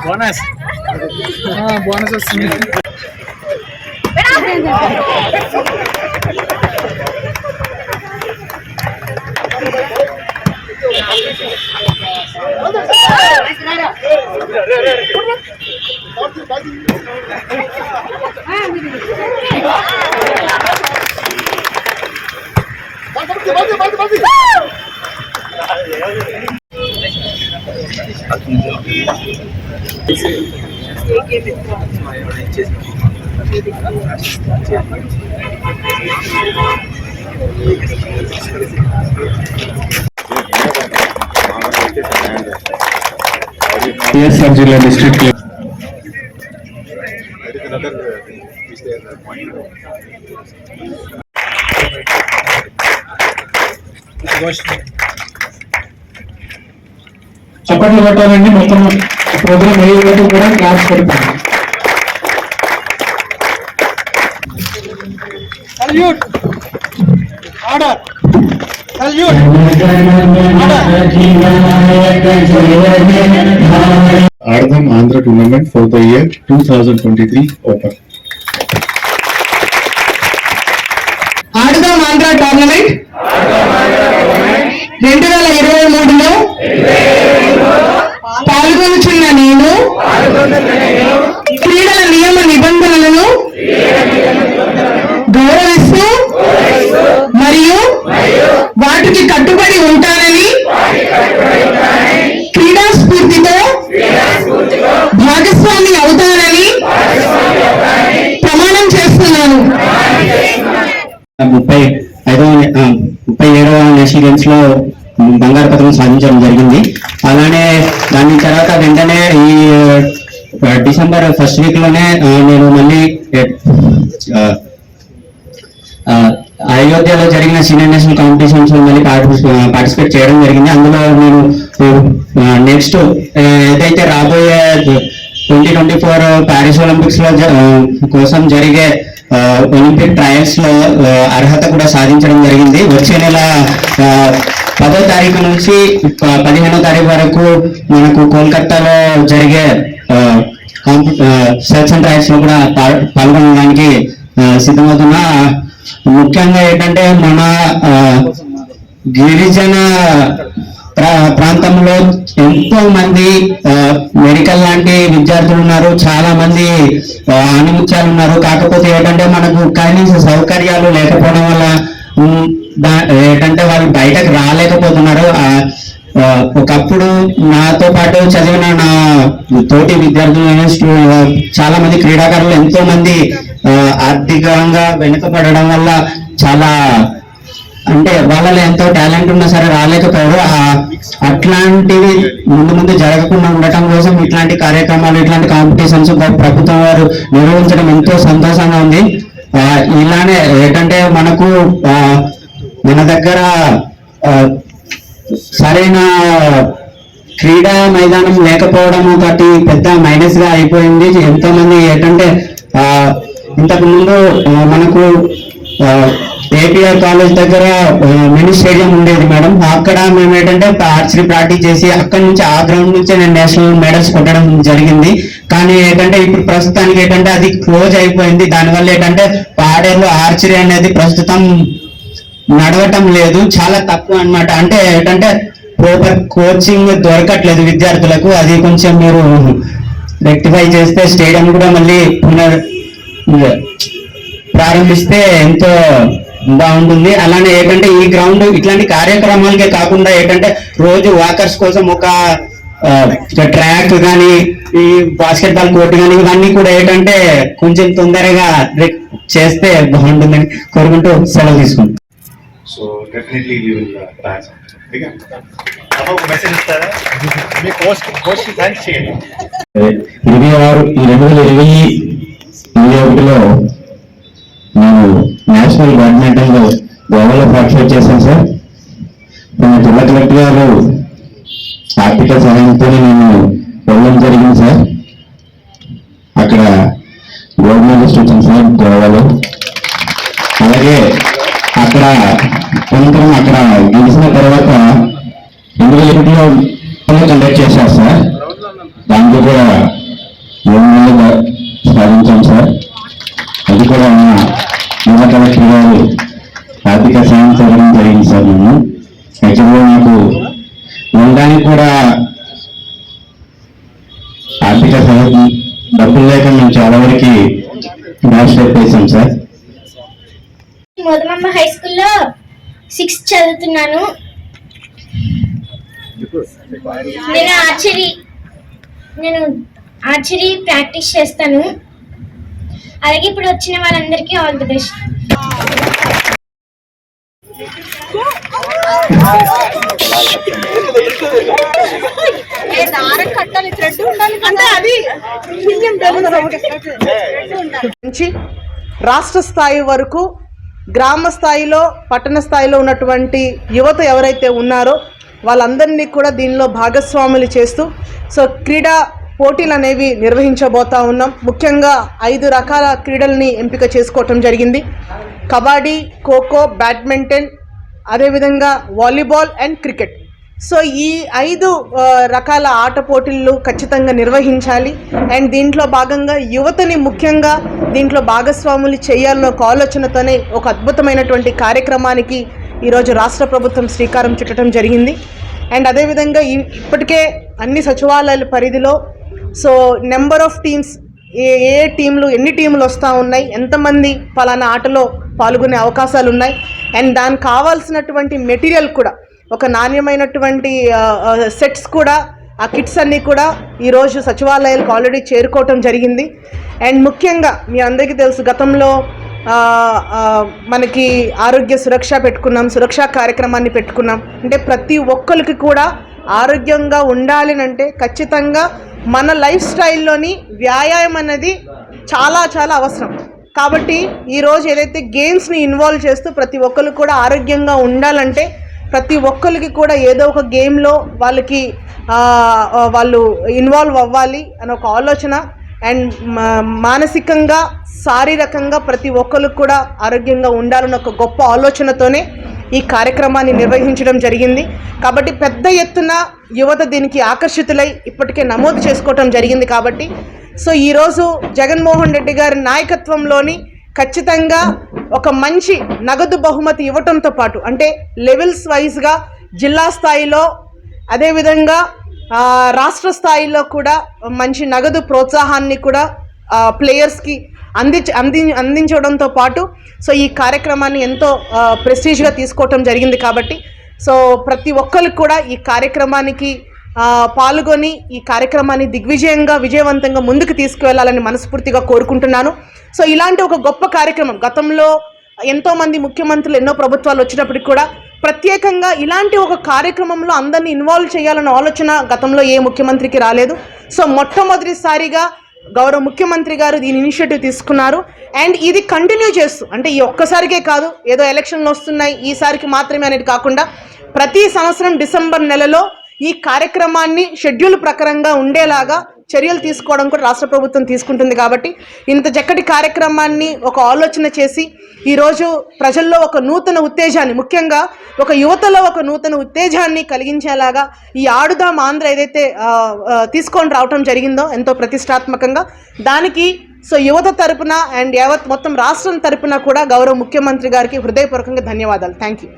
Bonus bonus వస్తుంది. TSR Jilla district. చప్పట్లు కొట్టాలండి. మొత్తం ప్రోగ్రామ్ అయ్యే వరకు కూడా క్లాస్ పెడతాం. Salute order salute Ardham Andhra tournament for the year 2023 open. Ardham Andhra tournament 2023లో పాల్గొనుచున్న నేను క్రీడల నియమ నిబంధనలను గౌరవిస్తూ మరియు వాటికి కట్టుబడి ఉంటానని క్రీడా స్ఫూర్తితో భాగస్వామి అవుతానని ప్రమాణం చేస్తున్నాను. 37వ నేషనల్ గేమ్స్ లో బంగారు పథకం సాధించడం జరిగింది. అలానే దాని తర్వాత వెంటనే ఈ డిసెంబర్ ఫస్ట్ వీక్ లోనే నేను మళ్ళీ అయోధ్యలో జరిగిన సీనియర్ నేషనల్ కాంపిటీషన్స్ లో మళ్ళీ పార్టిసిపేట్ చేయడం జరిగింది. అందులో నేను నెక్స్ట్ ఏదైతే రాబోయే 2024 ప్యారిస్ ఒలింపిక్స్ లో కోసం జరిగే ఒలింపిక్ ట్రయల్స్ లో అర్హత కూడా సాధించడం జరిగింది. వచ్చే నెల 10వ తారీఖు నుంచి 15వ తారీఖు వరకు మనకు కోల్కతాలో జరిగే సెలక్షన్ అండ్ ట్రయల్స్ లో కూడా పాల్గొనడానికి సిద్ధమవుతున్నా. ముఖ్యంగా ఏంటంటే మన గిరిజన ప్రాంతంలో ఎంతో మంది మెడికల్ లాంటి విద్యార్థులు ఉన్నారు, చాలా మంది ఆణిముత్యాలు ఉన్నారు. కాకపోతే ఏంటంటే మనకు కనీస సౌకర్యాలు లేకపోవడం వల్ల ఏంటంటే వాళ్ళు బయటకు రాలేకపోతున్నారు. ఒకప్పుడు నాతో పాటు చదివిన నా తోటి విద్యార్థులు చాలా మంది క్రీడాకారులు ఎంతో మంది ఆర్థికంగా వెనుకబడడం వల్ల చాలా అంటే వాళ్ళలో ఎంతో టాలెంట్ ఉన్నా సరే రాలేకపోయారు. అట్లాంటివి ముందు జరగకుండా ఉండటం కోసం ఇట్లాంటి కార్యక్రమాలు, ఇట్లాంటి కాంపిటీషన్స్ ప్రభుత్వం వారు నిర్వహించడం ఎంతో సంతోషంగా ఉంది. ఇలానే ఏంటంటే మనకు మన దగ్గర సరైన క్రీడా మైదానం లేకపోవడం ఒకటి పెద్ద మైనస్ గా అయిపోయింది. ఎంతో మంది ఏంటంటే ఇంతకు ముందు మనకు ఏపీఆర్ కాలేజ్ దగ్గర మినీ స్టేడియం ఉండేది మేడం. అక్కడ మేము ఏంటంటే ఆర్చరీ ప్రాక్టీస్ చేసి అక్కడ నుంచి ఆ గ్రౌండ్ నుంచే నేను నేషనల్ మెడల్స్ కొట్టడం జరిగింది. కానీ ఏంటంటే ఇప్పుడు ప్రస్తుతానికి ఏంటంటే అది క్లోజ్ అయిపోయింది. దానివల్ల ఏంటంటే పాడేరులో ఆర్చరీ అనేది ప్రస్తుతం నడవటం లేదు, చాలా తక్కువ అన్నమాట. అంటే ఏంటంటే ప్రాపర్ కోచింగ్ దొరకట్లేదు విద్యార్థులకు. అది కొంచెం మీరు రెక్టిఫై చేస్తే స్టేడియం కూడా మళ్ళీ ప్రారంభిస్తే ఎంతో బాగుంటుంది. అలానే ఏంటంటే ఈ గ్రౌండ్ ఇట్లాంటి కార్యక్రమాలకే కాకుండా ఏంటంటే రోజు వాకర్స్ కోసం ఒక ట్రాక్ కానీ ఈ బాస్కెట్ బాల్ కోర్టు కానీ ఇవన్నీ కూడా ఏంటంటే కొంచెం తొందరగా చేస్తే బాగుంటుందని కోరుకుంటూ సెలవు తీసుకుంటాం. So definitely we will plan something. ఒక మెసేజ్ ఇస్తారా మీ కోచ్ థ్యాంక్స్ చేయండి. 2021లో నేను నేషనల్ బ్యాడ్మింటన్ లో గోవాలో పార్టిసిపేట్ చేశాను సార్. మన జిల్లా కలెక్టర్ గారు ఆర్థిక సహాయంతో నేను వెళ్ళడం జరిగింది సార్. అక్కడ గోల్డ్ మెడలిస్ట్ వచ్చింది సార్ గోవాలో. అలాగే అక్కడ అనంతరం అక్కడ గెలిచిన తర్వాత 2001లో కండక్ట్ చేశారు సార్. దాంట్లో కూడా 7 నెలలు సాధించాం సార్. అది కూడా మన జిల్లా కలెక్టర్ గారు ఆర్థిక సాయం చేయడం జరిగింది సార్. నేను యాక్చువల్గా నాకు ఉండడానికి కూడా ఆర్థిక సహాయం డబ్బులు లేక మేము చాలా వరకు బ్యాచిలర్ చేసాం సార్. మొదమమ్మ హై స్కూల్లో 6th చదువుతున్నాను. నేను ఆర్చరీ ప్రాక్టీస్ చేస్తాను. అలాగే ఇప్పుడు వచ్చిన వాళ్ళందరికీ ఆల్ ది బెస్ట్. నుంచి రాష్ట్ర స్థాయి వరకు గ్రామ స్థాయిలో పట్టణ స్థాయిలో ఉన్నటువంటి యువత ఎవరైతే ఉన్నారో వాళ్ళందరినీ కూడా దీనిలో భాగస్వాములు చేస్తూ సో క్రీడా పోటీలు అనేవి నిర్వహించబోతా ఉన్నాం. ముఖ్యంగా 5 రకాల క్రీడల్ని ఎంపిక చేసుకోవటం జరిగింది. కబడ్డీ, ఖోఖో, బ్యాడ్మింటన్, అదేవిధంగా వాలీబాల్ అండ్ క్రికెట్. సో ఈ 5 రకాల ఆట పోటీలు ఖచ్చితంగా నిర్వహించాలి. అండ్ దీంట్లో భాగంగా యువతని ముఖ్యంగా దీంట్లో భాగస్వాములు చేయాలన్న ఒక ఆలోచనతోనే ఒక అద్భుతమైనటువంటి కార్యక్రమానికి ఈరోజు రాష్ట్ర ప్రభుత్వం శ్రీకారం చుట్టడం జరిగింది. అండ్ అదేవిధంగా ఇప్పటికే అన్ని సచివాలయాల పరిధిలో సో నెంబర్ ఆఫ్ టీమ్స్ ఏ టీంలు ఎన్ని టీంలు వస్తూ ఉన్నాయి, ఎంతమంది పలానా ఆటలో పాల్గొనే అవకాశాలు ఉన్నాయి, అండ్ దానికి కావాల్సినటువంటి మెటీరియల్ కూడా ఒక నాణ్యమైనటువంటి సెట్స్ కూడా ఆ కిట్స్ అన్నీ కూడా ఈరోజు సచివాలయాలకు ఆల్రెడీ చేరుకోవటం జరిగింది. అండ్ ముఖ్యంగా మీ అందరికీ తెలుసు గతంలో మనకి ఆరోగ్య సురక్ష పెట్టుకున్నాం, సురక్షా కార్యక్రమాన్ని పెట్టుకున్నాం. అంటే ప్రతి ఒక్కరికి కూడా ఆరోగ్యంగా ఉండాలి అంటే ఖచ్చితంగా మన లైఫ్ స్టైల్లోని వ్యాయామం అనేది చాలా చాలా అవసరం. కాబట్టి ఈరోజు ఏదైతే గేమ్స్ని ఇన్వాల్వ్ చేస్తూ ప్రతి ఒక్కరు కూడా ఆరోగ్యంగా ఉండాలంటే ప్రతి ఒక్కరికి కూడా ఏదో ఒక గేమ్లో వాళ్ళు ఇన్వాల్వ్ అవ్వాలి అని ఒక ఆలోచన. అండ్ మానసికంగా శారీరకంగా ప్రతి ఒక్కరికి కూడా ఆరోగ్యంగా ఉండాలన్న ఒక గొప్ప ఆలోచనతోనే ఈ కార్యక్రమాన్ని నిర్వహించడం జరిగింది. కాబట్టి పెద్ద ఎత్తున యువత దీనికి ఆకర్షితులై ఇప్పటికే నమోదు చేసుకోవటం జరిగింది. కాబట్టి సో ఈరోజు జగన్మోహన్ రెడ్డి గారి నాయకత్వంలోని ఖచ్చితంగా ఒక మంచి నగదు బహుమతి ఇవ్వటంతో పాటు అంటే లెవెల్స్ వైజ్గా జిల్లా స్థాయిలో అదేవిధంగా రాష్ట్ర స్థాయిలో కూడా మంచి నగదు ప్రోత్సాహాన్ని కూడా ప్లేయర్స్కి అందించడంతో పాటు సో ఈ కార్యక్రమాన్ని ఎంతో ప్రెస్టీజ్గా తీసుకోవటం జరిగింది. కాబట్టి సో ప్రతి ఒక్కరికి కూడా ఈ కార్యక్రమానికి పాల్గొని ఈ కార్యక్రమాన్ని విజయవంతంగా ముందుకు తీసుకువెళ్ళాలని మనస్ఫూర్తిగా కోరుకుంటున్నాను. సో ఇలాంటి ఒక గొప్ప కార్యక్రమం గతంలో ఎంతోమంది ముఖ్యమంత్రులు ఎన్నో ప్రభుత్వాలు వచ్చినప్పటికి కూడా ప్రత్యేకంగా ఇలాంటి ఒక కార్యక్రమంలో అందరినీ ఇన్వాల్వ్ చేయాలన్న ఆలోచన గతంలో ఏ ముఖ్యమంత్రికి రాలేదు. సో మొట్టమొదటిసారిగా గౌరవ ముఖ్యమంత్రి గారు దీని ఇనిషియేటివ్ తీసుకున్నారు. అండ్ ఇది కంటిన్యూ చేస్తూ అంటే ఈ ఒక్కసారికే కాదు, ఏదో ఎలక్షన్లు వస్తున్నాయి ఈసారికి మాత్రమే అనేది కాకుండా ప్రతి సంవత్సరం డిసెంబర్ నెలలో ఈ కార్యక్రమాన్ని షెడ్యూల్ ప్రకారంగా ఉండేలాగా చర్యలు తీసుకోవడం కూడా రాష్ట్ర ప్రభుత్వం తీసుకుంటుంది. కాబట్టి ఇంత చక్కటి కార్యక్రమాన్ని ఒక ఆలోచన చేసి ఈరోజు ప్రజల్లో ఒక నూతన ఉత్తేజాన్ని ముఖ్యంగా ఒక యువతలో ఒక నూతన ఉత్తేజాన్ని కలిగించేలాగా ఈ ఆడుదాం ఆంధ్ర ఏదైతే తీసుకొని రావటం జరిగిందో ఎంతో ప్రతిష్టాత్మకంగా దానికి సో యువత తరపున అండ్ యావత్ మొత్తం రాష్ట్రం తరపున కూడా గౌరవ ముఖ్యమంత్రి గారికి హృదయపూర్వకంగా ధన్యవాదాలు. Thank you.